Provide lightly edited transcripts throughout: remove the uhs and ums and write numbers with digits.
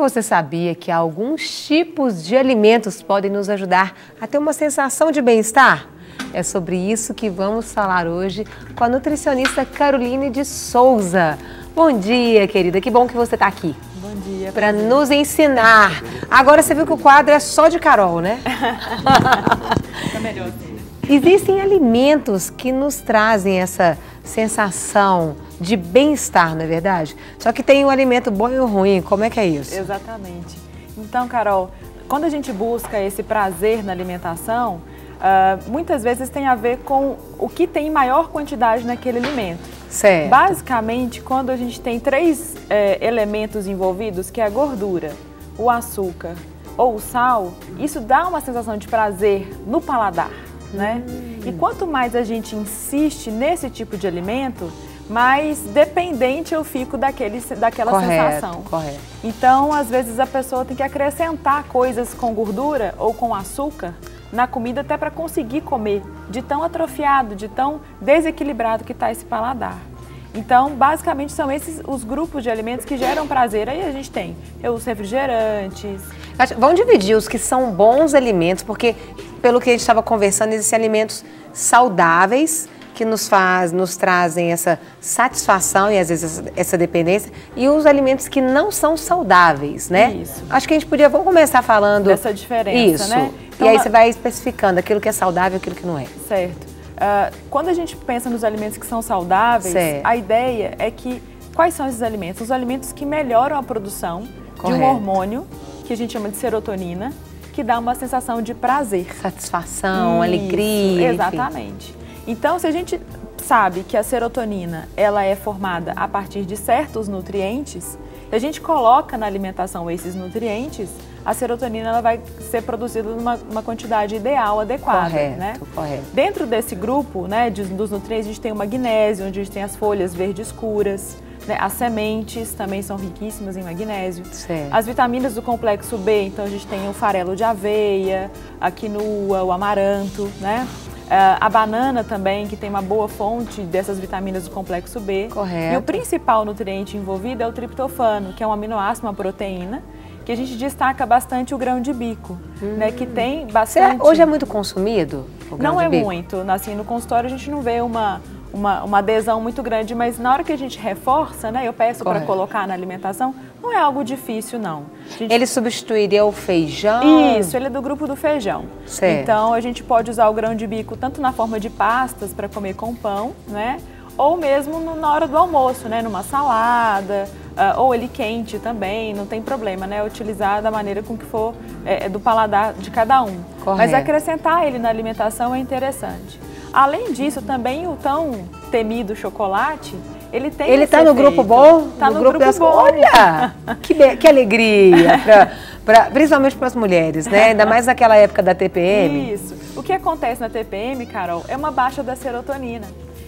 você sabia que alguns tipos de alimentos podem nos ajudar a ter uma sensação de bem-estar? É sobre isso que vamos falar hoje com a nutricionista Caroline de Souza. Bom dia, querida. Que bom que você está aqui. Bom dia. Para nos ensinar. Agora você viu que o quadro é só de Carol, né? Fica melhor assim. Existem alimentos que nos trazem essa sensação de bem-estar, não é verdade? Só que tem um alimento bom e um ruim. Como é que é isso? Exatamente. Então, Carol, quando a gente busca esse prazer na alimentação, muitas vezes tem a ver com o que tem maior quantidade naquele alimento. Certo. Basicamente, quando a gente tem três elementos envolvidos, que é a gordura, o açúcar ou o sal, isso dá uma sensação de prazer no paladar, né? E quanto mais a gente insiste nesse tipo de alimento, mais dependente eu fico daquela sensação. Correto. Então, às vezes a pessoa tem que acrescentar coisas com gordura ou com açúcar na comida até para conseguir comer, de tão atrofiado, de tão desequilibrado que está esse paladar. Então, basicamente, são esses os grupos de alimentos que geram prazer. Aí a gente tem os refrigerantes. Vamos dividir os que são bons alimentos, porque pelo que a gente estava conversando, existem alimentos saudáveis que nos trazem essa satisfação e às vezes essa dependência, e os alimentos que não são saudáveis, né? Isso. Acho que a gente vamos começar falando dessa diferença, isso, né? Então, e aí você vai especificando aquilo que é saudável e aquilo que não é. Certo. Quando a gente pensa nos alimentos que são saudáveis, certo, a ideia é que, quais são esses alimentos? Os alimentos que melhoram a produção de um hormônio, que a gente chama de serotonina, que dá uma sensação de prazer. Satisfação, alegria. Exatamente. Enfim. Então, se a gente sabe que a serotonina ela é formada a partir de certos nutrientes, se a gente coloca na alimentação esses nutrientes, a serotonina ela vai ser produzida numa quantidade ideal, adequada. Correto, né? Correto. Dentro desse grupo, né, dos nutrientes, a gente tem o magnésio, onde a gente tem as folhas verdes escuras, né, as sementes também são riquíssimas em magnésio. Certo. As vitaminas do complexo B, então a gente tem o farelo de aveia, a quinoa, o amaranto, né? A banana também, que tem uma boa fonte dessas vitaminas do complexo B. Correto. E o principal nutriente envolvido é o triptofano, que é um aminoácido, uma proteína, que a gente destaca bastante o grão de bico, né, que tem bastante... Hoje é muito consumido o grão de bico? Não é muito. Assim, no consultório a gente não vê uma adesão muito grande, mas na hora que a gente reforça, né, eu peço para colocar na alimentação, não é algo difícil, não. Ele substituiria o feijão? Isso, ele é do grupo do feijão. Certo. Então, a gente pode usar o grão de bico tanto na forma de pastas para comer com pão, né, ou mesmo na hora do almoço, né, numa salada, ou ele quente também, não tem problema, né, utilizar da maneira com que for do paladar de cada um. Correto. Mas acrescentar ele na alimentação é interessante. Além disso, também o tão temido chocolate, ele tem Ele está no grupo bom? Está no grupo bom. Olha, que alegria, principalmente para as mulheres, né? Ainda mais naquela época da TPM. Isso. O que acontece na TPM, Carol, é uma baixa da serotonina.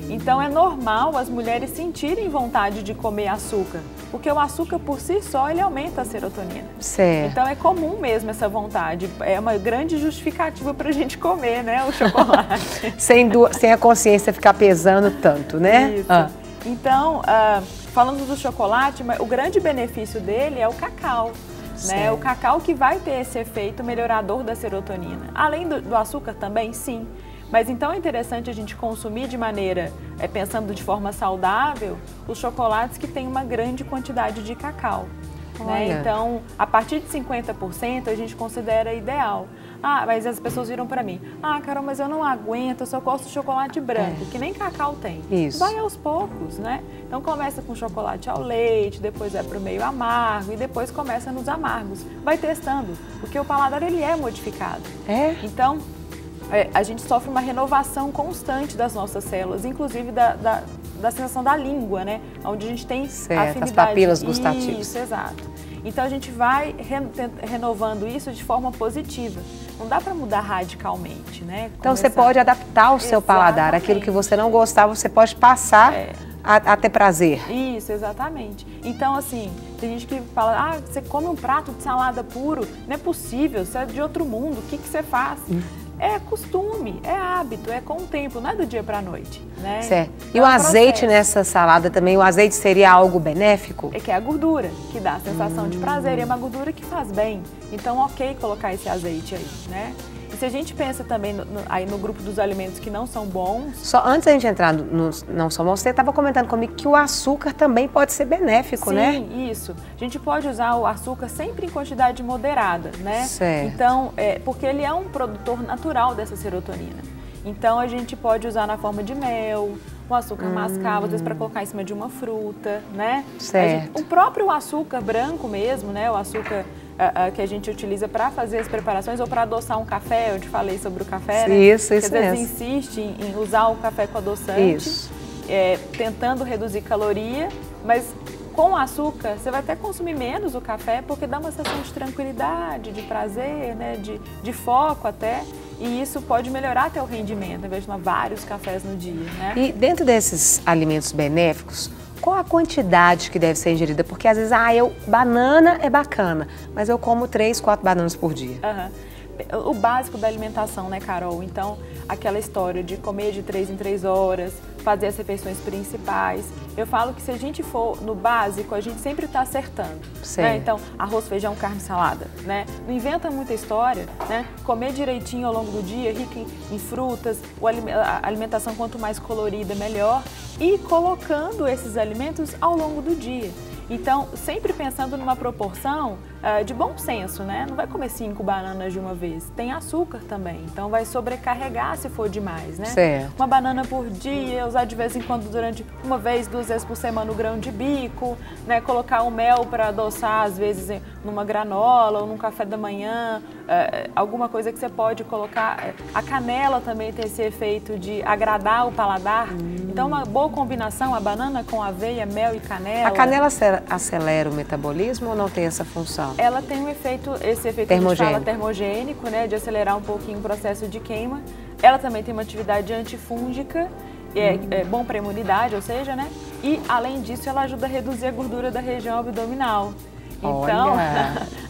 Então é normal as mulheres sentirem vontade de comer açúcar, porque o açúcar por si só ele aumenta a serotonina. Certo. Então é comum mesmo essa vontade, é uma grande justificativa para a gente comer, né, o chocolate. sem a consciência ficar pesando tanto, né? Isso. Então, falando do chocolate, o grande benefício dele é o cacau. Né? O cacau que vai ter esse efeito melhorador da serotonina. Além do açúcar também, sim. Mas então é interessante a gente consumir de maneira, pensando de forma saudável, os chocolates que têm uma grande quantidade de cacau. Né? Então, a partir de 50% a gente considera ideal. Mas as pessoas viram para mim, Carol, mas eu não aguento, eu só gosto de chocolate branco, que nem cacau tem. Isso. Vai aos poucos, né? Então começa com chocolate ao leite, depois vai para o meio amargo e depois começa nos amargos. Vai testando, porque o paladar ele é modificado. Então, a gente sofre uma renovação constante das nossas células, inclusive da sensação da língua, né? Onde a gente tem afinidade. As papilas gustativas. Isso, exato. Então a gente vai renovando isso de forma positiva. Não dá para mudar radicalmente, né? Então você pode adaptar o seu paladar. Aquilo que você não gostava, você pode passar a ter prazer. Isso, exatamente. Então, assim, tem gente que fala, você come um prato de salada puro, não é possível, você é de outro mundo, o que você faz? É costume, é hábito, é com o tempo, não é do dia para a noite, né? Certo. E o azeite nessa salada também, o azeite seria algo benéfico? É que é a gordura que dá a sensação de prazer, e é uma gordura que faz bem. Então, ok colocar esse azeite aí, né? E se a gente pensa também aí no grupo dos alimentos que não são bons... Só antes da gente entrar nos não são bons, você estava comentando comigo que o açúcar também pode ser benéfico, né? Sim, isso. A gente pode usar o açúcar sempre em quantidade moderada, né? Certo. Então, porque ele é um produtor natural dessa serotonina. Então, a gente pode usar na forma de mel, o açúcar mascavo, às vezes para colocar em cima de uma fruta, né? Certo. O próprio açúcar branco mesmo, né? O açúcar que a gente utiliza para fazer as preparações ou para adoçar um café, eu te falei sobre o café, né? Isso que às vezes mesmo. insiste em usar o café com adoçante, tentando reduzir caloria, mas com o açúcar você vai até consumir menos o café porque dá uma sensação de tranquilidade, de prazer, né? de foco até. E isso pode melhorar até o rendimento, ao invés de tomar vários cafés no dia, né? E dentro desses alimentos benéficos, qual a quantidade que deve ser ingerida? Porque às vezes, banana é bacana, mas eu como 3, 4 bananas por dia. O básico da alimentação, né, Carol? Então, aquela história de comer de 3 em 3 horas, fazer as refeições principais. Eu falo que se a gente for no básico, a gente sempre está acertando. Né? Então, arroz, feijão, carne, salada. Né? Não inventa muita história, né? Comer direitinho ao longo do dia, rico em frutas, a alimentação quanto mais colorida, melhor. E colocando esses alimentos ao longo do dia. Então, sempre pensando numa proporção de bom senso, né? Não vai comer 5 bananas de uma vez. Tem açúcar também, então vai sobrecarregar se for demais, né? Certo. Uma banana por dia, usar de vez em quando durante 1 vez, 2 vezes por semana o grão de bico, né? Colocar o mel para adoçar, às vezes, numa granola ou num café da manhã. Alguma coisa que você pode colocar. A canela também tem esse efeito de agradar o paladar. Então, uma boa combinação, a banana com aveia, mel e canela. A canela acelera o metabolismo ou não tem essa função? Ela tem esse efeito que a gente fala termogênico, né, de acelerar um pouquinho o processo de queima. Ela também tem uma atividade antifúngica, é bom para a imunidade, ou seja, né? E além disso, ela ajuda a reduzir a gordura da região abdominal. Então,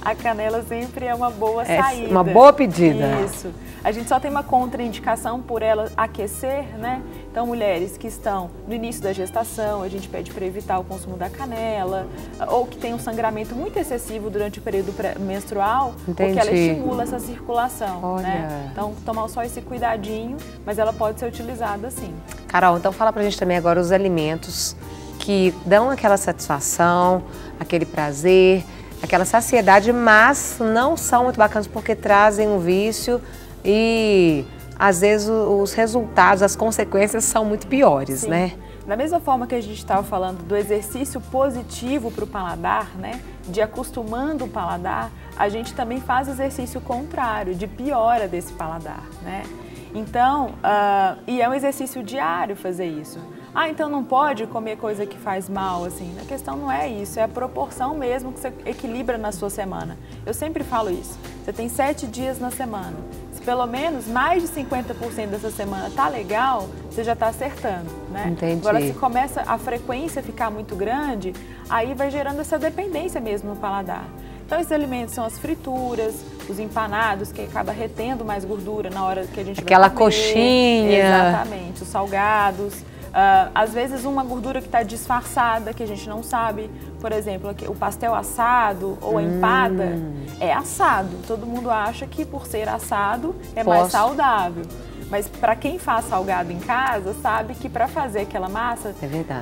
a canela sempre é uma boa saída. Uma boa pedida. Isso. A gente só tem uma contraindicação por ela aquecer, né? Então, mulheres que estão no início da gestação, a gente pede para evitar o consumo da canela, ou que tem um sangramento muito excessivo durante o período menstrual, porque ela estimula essa circulação, né? Então, tomar só esse cuidadinho, mas ela pode ser utilizada sim. Carol, então fala pra gente também agora os alimentos que dão aquela satisfação, aquele prazer, aquela saciedade, mas não são muito bacanas porque trazem um vício e às vezes os resultados, as consequências são muito piores, Sim. né? Da mesma forma que a gente estava falando do exercício positivo para o paladar, né? De acostumando o paladar, a gente também faz exercício contrário, de piora desse paladar, né? Então, e é um exercício diário fazer isso. Então não pode comer coisa que faz mal, assim. A questão não é isso, é a proporção mesmo que você equilibra na sua semana. Eu sempre falo isso, você tem 7 dias na semana. Se pelo menos mais de 50% dessa semana tá legal, você já tá acertando, né? Entendi. Agora, se começa a frequência ficar muito grande, aí vai gerando essa dependência mesmo no paladar. Então, esses alimentos são as frituras, os empanados, que acaba retendo mais gordura na hora que a gente vai comer. Aquela coxinha. Exatamente, os salgados. Às vezes uma gordura que está disfarçada, que a gente não sabe. Por exemplo, o pastel assado ou a empada é assado. Todo mundo acha que por ser assado é mais saudável. Mas para quem faz salgado em casa, sabe que para fazer aquela massa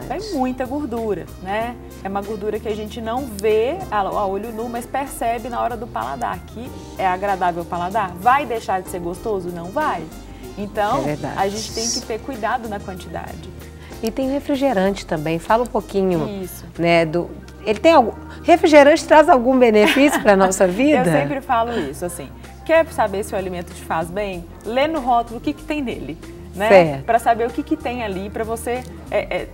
vai muita gordura, né? É uma gordura que a gente não vê a olho nu, mas percebe na hora do paladar, que é agradável ao paladar. Vai deixar de ser gostoso? Não vai. Então, a gente tem que ter cuidado na quantidade. E tem refrigerante também. Fala um pouquinho, né, ele tem algum... Refrigerante traz algum benefício para a nossa vida? Eu sempre falo isso, assim. Quer saber se o alimento te faz bem? Lê no rótulo o que tem nele, né? Para saber o que tem ali, para você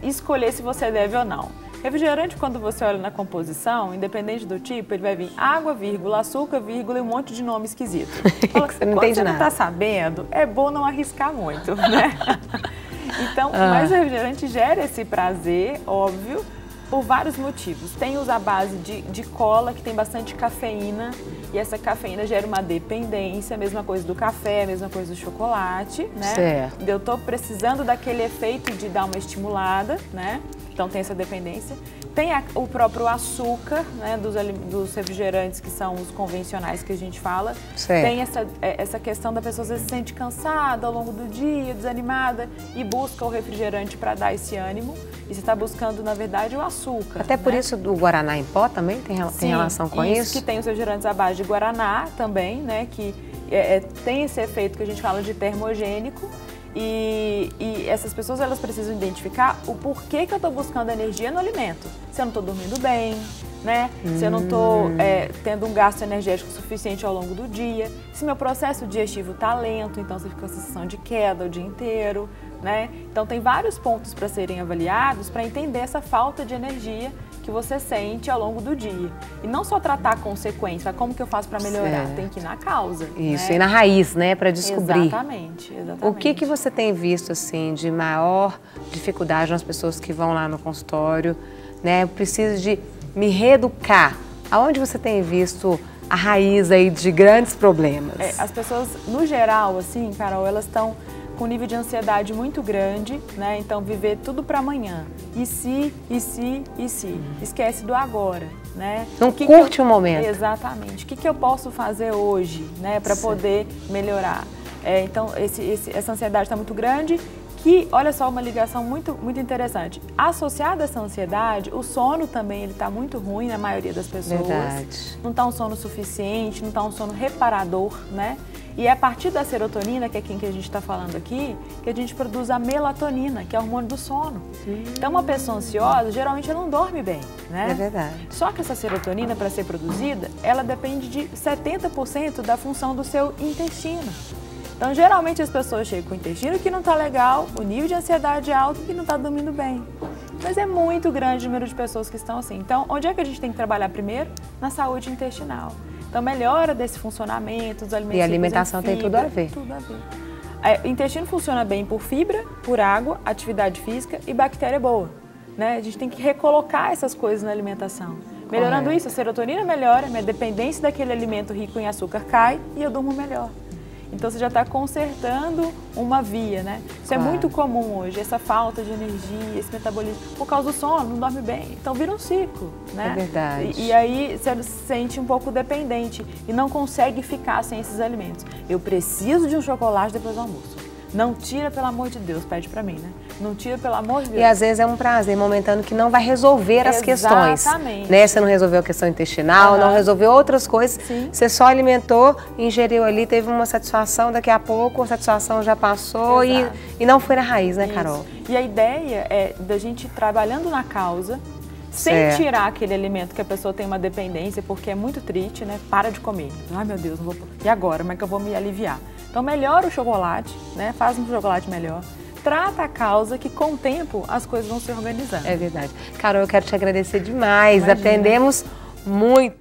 escolher se você deve ou não. Refrigerante, quando você olha na composição, independente do tipo, ele vai vir água, vírgula, açúcar, vírgula e um monte de nome esquisito. Fala, você não entende nada. Quando você não está sabendo, é bom não arriscar muito, né? Então, mas o refrigerante gera esse prazer, óbvio, por vários motivos. Tem os à base de cola, que tem bastante cafeína, E essa cafeína gera uma dependência, a mesma coisa do café, a mesma coisa do chocolate, né? Certo. Eu tô precisando daquele efeito de dar uma estimulada, né? Então tem essa dependência. Tem o próprio açúcar, né, dos refrigerantes, que são os convencionais que a gente fala. Certo. Tem essa questão da pessoa às vezes se sente cansada ao longo do dia, desanimada, e busca o refrigerante para dar esse ânimo. E você está buscando, na verdade, o açúcar. Até por né? isso do Guaraná em pó também tem relação com isso? Que tem os refrigerantes à base de Guaraná também, né, que tem esse efeito que a gente fala de termogênico. E essas pessoas, elas precisam identificar o porquê que eu estou buscando energia no alimento. Se eu não estou dormindo bem, né? Se eu não estou tendo um gasto energético suficiente ao longo do dia. Se meu processo digestivo está lento, então você fica com a sensação de queda o dia inteiro, né? Então tem vários pontos para serem avaliados para entender essa falta de energia que você sente ao longo do dia. E não só tratar a consequência, como que eu faço para melhorar? Certo. Tem que ir na causa. Isso, né? e na raiz, né, para descobrir. Exatamente. O que você tem visto, assim, de maior dificuldade nas pessoas que vão lá no consultório, né? Eu preciso de me reeducar. Aonde você tem visto a raiz aí de grandes problemas? As pessoas, no geral, assim, Carol, elas estão com um nível de ansiedade muito grande, né? Então, viver tudo para amanhã. E se. Esquece do agora, né? Não curte o momento. Exatamente. O que eu posso fazer hoje, né? Para poder melhorar? Então, essa ansiedade está muito grande. Que, olha só, uma ligação muito, muito interessante. Associada a essa ansiedade, o sono também ele está muito ruim na maioria das pessoas. Verdade. Não está um sono suficiente, não está um sono reparador, né? E é a partir da serotonina, que é quem que a gente está falando aqui, que a gente produz a melatonina, que é o hormônio do sono. Então, uma pessoa ansiosa, geralmente, ela não dorme bem, né? É verdade. Só que essa serotonina, para ser produzida, ela depende de 70% da função do seu intestino. Então, geralmente, as pessoas chegam com o intestino que não está legal, o nível de ansiedade é alto e não está dormindo bem. Mas é muito grande o número de pessoas que estão assim. Então, onde é que a gente tem que trabalhar primeiro? Na saúde intestinal. Então, melhora desse funcionamento, dos alimentos. E a alimentação fibra, tem tudo a ver. Tudo a ver. O intestino funciona bem por fibra, por água, atividade física e bactéria boa. Né? A gente tem que recolocar essas coisas na alimentação. Melhorando isso, a serotonina melhora, minha dependência daquele alimento rico em açúcar cai e eu durmo melhor. Então, você já está consertando uma via, né? Isso é muito comum hoje, essa falta de energia, esse metabolismo. Por causa do sono, não dorme bem. Então, vira um ciclo, né? É verdade. E aí, você se sente um pouco dependente e não consegue ficar sem esses alimentos. Eu preciso de um chocolate depois do almoço. Não tira, pelo amor de Deus, pede pra mim, né? Não tira, pelo amor de Deus. E às vezes é um prazer momentâneo que não vai resolver as questões. Exatamente. Né? Você não resolveu a questão intestinal, não resolveu outras coisas. Sim. Você só alimentou, ingeriu ali, teve uma satisfação, daqui a pouco a satisfação já passou e não foi na raiz, né, Carol? E a ideia é da gente ir trabalhando na causa, sem tirar aquele alimento que a pessoa tem uma dependência, porque é muito triste, né? Para de comer. Ai, meu Deus, não vou... E agora? Como é que eu vou me aliviar? Então, melhora o chocolate, né? Faz um chocolate melhor. Trata a causa que, com o tempo, as coisas vão se organizando. É verdade. Carol, eu quero te agradecer demais. Imagina. Aprendemos muito.